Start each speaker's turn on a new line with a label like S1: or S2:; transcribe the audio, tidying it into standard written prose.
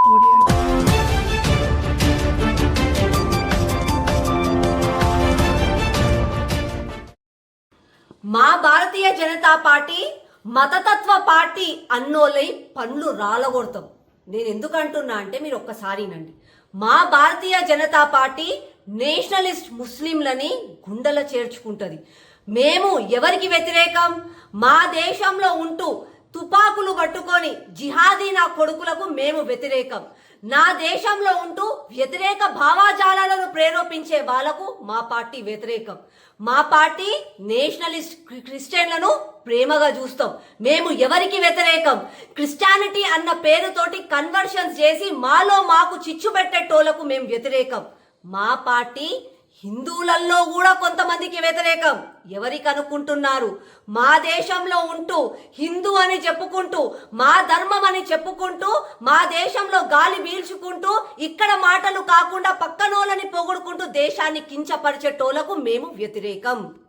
S1: మా భారతీయ జనతా పార్టీ మతతత్వ పార్టీ అన్నోలై పన్ను రాలగొడతాం. నేను ఎందుకంటున్నా అంటే మీరు ఒక్కసారి నండి. మా భారతీయ జనతా పార్టీ నేషనలిస్ట్ ముస్లింలని గుండెల చేర్చుకుంటది. మేము ఎవరికి వ్యతిరేకం? మా దేశంలో ఉంటూ తుపాకులు పట్టుకొని జిహాదీ నా కొడుకులకు మేము వ్యతిరేకం. నా దేశంలో ఉంటూ వ్యతిరేక భావాజాలను ప్రేరేపించే వాళ్లకు మా పార్టీ వ్యతిరేకం. మా పార్టీ నేషనలిస్ట్ క్రిస్టియన్లను ప్రేమగా చూస్తాం. మేము ఎవరికి వ్యతిరేకం? క్రిస్టియానిటీ అన్న పేరుతోటి కన్వర్షన్స్ చేసి మాలో మాకు చిచ్చు పెట్టేటోళ్లకు మేము వ్యతిరేకం. మా పార్టీ హిందువులలో కూడా కొంతమందికి వ్యతిరేకం. ఎవరికి అనుకుంటున్నారు? మా దేశంలో ఉంటూ హిందూ అని చెప్పుకుంటూ, మా ధర్మం అని చెప్పుకుంటూ, మా దేశంలో గాలి పీల్చుకుంటూ, ఇక్కడ మాటలు కాకుండా పక్కనోళ్ళని పొగుడుకుంటూ దేశాన్ని కించపరిచేటోళ్లకు మేము వ్యతిరేకం.